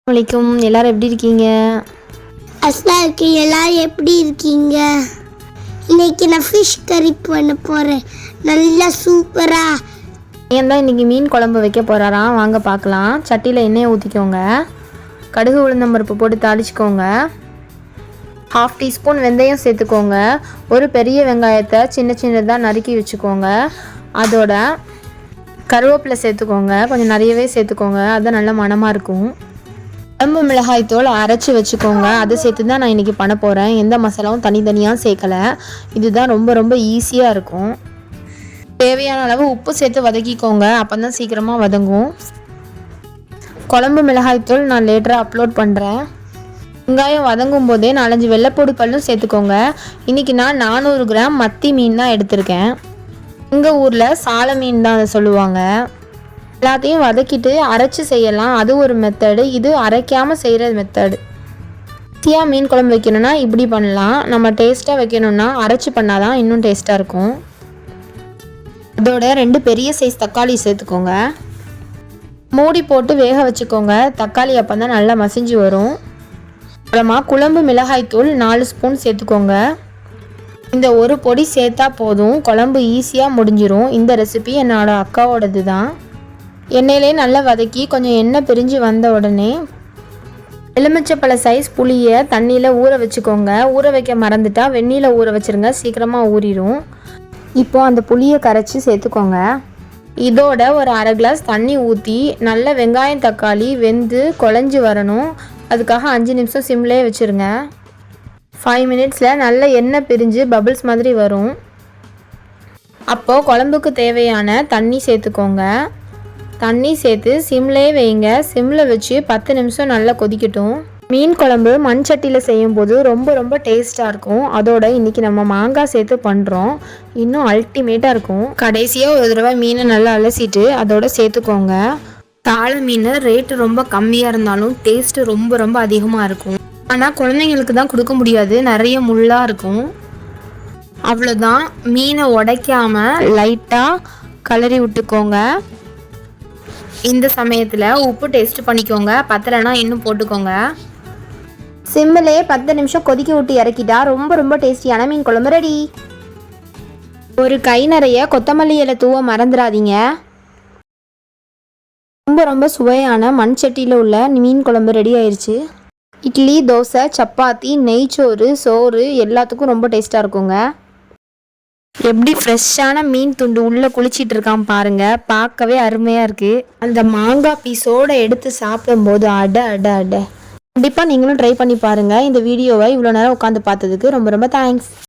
வணக்கம். எல்லாரும் எப்படி இருக்கீங்க? இருக்கு. எல்லாரும் எப்படி இருக்கீங்க? இன்னைக்கு நான் ஃபிஷ் கறி பண்ண போகிறேன். நல்லா சூப்பராக. ஏன் தான் இன்றைக்கி மீன் குழம்பு வைக்க போகிறாராம், வாங்க பார்க்கலாம். சட்டியில் எண்ணெயை ஊற்றிக்கோங்க. கடுகு உளுந்தம்பருப்பு போட்டு தாளிச்சிக்கோங்க. 1/2 டீஸ்பூன் வெந்தயம் சேர்த்துக்கோங்க. ஒரு பெரிய வெங்காயத்தை சின்ன சின்னதாக நறுக்கி வச்சுக்கோங்க. அதோட கருவேப்பிலை சேர்த்துக்கோங்க. கொஞ்சம் நிறையவே சேர்த்துக்கோங்க, அதுதான் நல்ல மணமாக இருக்கும். குழம்பு மிளகாய் தூள் அரைச்சி வச்சுக்கோங்க. அதை சேர்த்து தான் நான் இன்றைக்கி பண்ண போகிறேன். எந்த மசாலாவும் தனித்தனியாக சேர்க்கலை. இதுதான் ரொம்ப ரொம்ப ஈஸியாக இருக்கும். தேவையான அளவு உப்பு சேர்த்து வதக்கிக்கோங்க, அப்போ தான் சீக்கிரமாக வதங்கும். குழம்பு மிளகாய் தூள் நான் லேட்டராக அப்லோட் பண்ணுறேன். வெங்காயம் வதங்கும் போதே 4-5 வெள்ளைப்பூடு பல்லும் சேர்த்துக்கோங்க. இன்றைக்கி நான் 400 கிராம் மத்தி மீன் தான் எடுத்திருக்கேன். எங்கள் ஊரில் சால மீன் தான் அதை சொல்லுவாங்க. எல்லாத்தையும் வதக்கிட்டு அரைச்சி செய்யலாம், அது ஒரு மெத்தடு. இது அரைக்காமல் செய்கிற மெத்தடு. ஈஸியாக மீன் குழம்பு வைக்கணும்னா இப்படி பண்ணலாம். நம்ம டேஸ்ட்டாக வைக்கணும்னா அரைச்சி பண்ணால் தான் இன்னும் டேஸ்ட்டாக இருக்கும். அதோட 2 பெரிய சைஸ் தக்காளி சேர்த்துக்கோங்க. மூடி போட்டு வேக வச்சுக்கோங்க. தக்காளி அப்போ தான் நல்லா மசிஞ்சு வரும். அப்புறமா குழம்பு மிளகாய் தூள் 4 ஸ்பூன் சேர்த்துக்கோங்க. இந்த ஒரு பொடி சேர்த்தா போதும், குழம்பு ஈஸியாக முடிஞ்சிரும். இந்த ரெசிபி என்னோட அக்காவோடது தான். எண்ணெயிலே நல்லா வதக்கி கொஞ்சம் எண்ணெய் பிரிஞ்சு வந்த உடனே எலுமிச்சப்பழ சைஸ் புளியை தண்ணியில் ஊற வச்சுக்கோங்க. ஊற வைக்க மறந்துட்டா வெந்நீரில் ஊற வச்சுருங்க, சீக்கிரமாக ஊறிடும். இப்போது அந்த புளியை கரைச்சி சேர்த்துக்கோங்க. இதோட ஒரு 1/2 கிளாஸ் தண்ணி ஊற்றி நல்ல வெங்காயம் தக்காளி வெந்து குழஞ்சி வரணும். அதுக்காக 5 நிமிஷம் சிம்லேயே வச்சுருங்க. 5 மினிட்ஸில் நல்ல எண்ணெய் பிரிஞ்சு பபிள்ஸ் மாதிரி வரும். அப்போது குழம்புக்கு தேவையான தண்ணி சேர்த்துக்கோங்க. தண்ணி சேர்த்து சிம்லேயே வைங்க. சிம்மில் வச்சு 10 நிமிஷம் நல்லா கொதிக்கட்டும். மீன் குழம்பு மண் சட்டியில் செய்யும்போது ரொம்ப ரொம்ப டேஸ்ட்டாக இருக்கும். அதோட இன்றைக்கி நம்ம மாங்காய் சேர்த்து பண்ணுறோம், இன்னும் அல்டிமேட்டாக இருக்கும். கடைசியாக ஒரு தடவை மீனை நல்லா அலசிட்டு அதோட சேர்த்துக்கோங்க. தாளை மீன் ரேட்டு ரொம்ப கம்மியாக இருந்தாலும் டேஸ்ட்டு ரொம்ப ரொம்ப அதிகமாக இருக்கும். ஆனால் குழந்தைங்களுக்கு தான் கொடுக்க முடியாது, நிறைய முள்ளாக இருக்கும். அவ்வளோதான், மீனை உடைக்காமல் லைட்டாக கலரி விட்டுக்கோங்க. இந்த சமயத்தில் உப்பு டேஸ்ட் பண்ணிக்கோங்க, பத்தலைன்னா இன்னும் போட்டுக்கோங்க. சிம்மிலே 10 நிமிஷம் கொதிக்க விட்டு இறக்கிட்டா ரொம்ப ரொம்ப டேஸ்டியான மீன் குழம்பு ரெடி. ஒரு கை நிறைய கொத்தமல்லி இலை தூவ மறந்துடாதீங்க. ரொம்ப ரொம்ப சுவையான மண் சட்டியில் உள்ள மீன் குழம்பு ரெடி ஆயிடுச்சு. இட்லி, தோசை, சப்பாத்தி, நெய்ச்சோறு, சோறு எல்லாத்துக்கும் ரொம்ப டேஸ்ட்டாக இருக்குங்க. எப்படி ஃப்ரெஷ்ஷான மீன் துண்டு உள்ளே குளிச்சிட்டு இருக்கான் பாருங்க, பார்க்கவே அருமையாக இருக்குது. அந்த மாங்காய் பீஸோடு எடுத்து சாப்பிடும்போது அட அட அட. கண்டிப்பாக நீங்களும் ட்ரை பண்ணி பாருங்கள். இந்த வீடியோவை இவ்வளோ நேரம் உட்காந்து பார்த்ததுக்கு ரொம்ப ரொம்ப தேங்க்ஸ்.